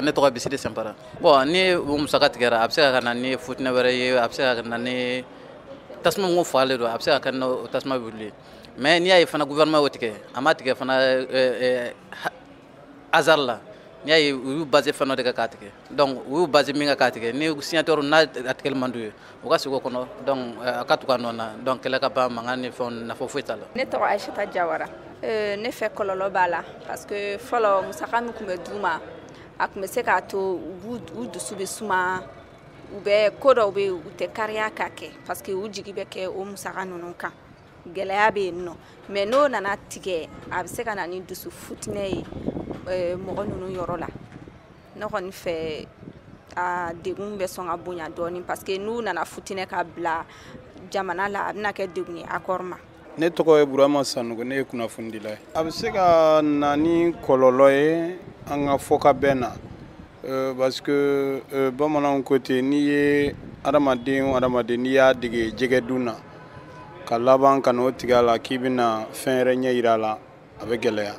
Ne tɔgɔ Bisiri Sanpara. Bon ni o musaka tigɛra a bɛ se ka na ni futinɛ wɛrɛ ye, a bɛ se ka na ni tasuma mun fagalen don, a bɛ se ka na o tasuma wuli. Mais n'i y'a ye fana gouvernement y'o tigɛ, a ma tigɛ fana hasard la. N'i y'a ye u y'u basé fɛn dɔ de kan k'a tigɛ. Donc u y'u basé min kan k'a tigɛ, ni signataire n'a tigɛli man d'u ye, u ka segin o kɔnɔ. Donc a ka tugu a nɔ na. Donc kɛlɛ ka ban mankan ni fɛnw nafa foyi t'a la. Ne tɔgɔ Ayisata Jawara. Ne fɛ kɔlɔlɔ b'a la parce que fɔlɔ musaka min tun bɛ d'u ma, a tun bɛ se k'a to u dusu bɛ suma, u bɛ ko dɔw bɛ yen u tɛ kariya k'a kɛ parce que u jigi bɛ kɛ o musaka ninnu kan. Gɛlɛya bɛ yen nɔ. Mais n'o nana tigɛ, a bɛ se ka na ni dusu futinɛ ye mɔgɔ ninnu yɔrɔ la. Ne kɔni fɛ a degun bɛ sɔn ka bonya dɔɔnin parce que n'u nana futinɛ ka bila jamana la, a bɛna kɛ degun ye accord ma. Ne tɔgɔ ye Burama Sanogo, ne ye kunnafonidila ye. A bɛ se ka na ni kɔlɔlɔ ye an ka fɔkabɛn na parce que bamananw ko ten n'i ye adamaden o adamaden n'i y'a dege jɛgɛ dun na ka laban ka n'o tigɛ a la k'i bɛna fɛn wɛrɛ ɲɛ yira a la, a bɛ gɛlɛya.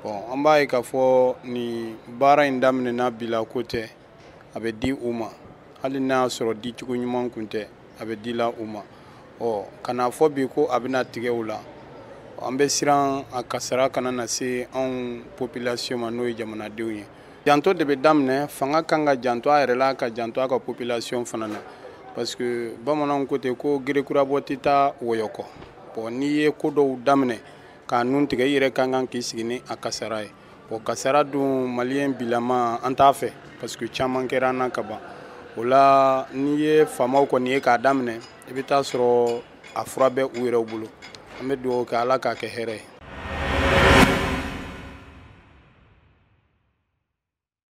Bon an b'a ye k'a fɔ nin baara in daminɛna bi la ko tɛ, a bɛ di u ma hali n'a y'a sɔrɔ dicogo ɲuman kun tɛ, a bɛ dila u ma. Kana fɔ bi ko a bɛna tigɛ u la, an bɛ siran a kasara kana na se anw population ma n'o ye jamanadenw ye. Janto de bɛ daminɛ, fanga kan ka janto a yɛrɛ la ka janto a ka population fana na parce que bamananw ko ten ko gerekurabɔ tɛ taa wɔyɔ kɔ. Bon n'i ye ko dɔw daminɛ k'a nun tigɛ i yɛrɛ kan k'i sigi ni a kasara ye. Bon kasara dun maliyɛn bilama an t'a fɛ parce que caman kɛra an na ka ban. O la n'i ye faamaw kɔni ye k'a daminɛ, i bɛ taa sɔrɔ a fura bɛ u yɛrɛw bolo. An bɛ dugawu kɛ Ala k'a kɛ hɛrɛ ye.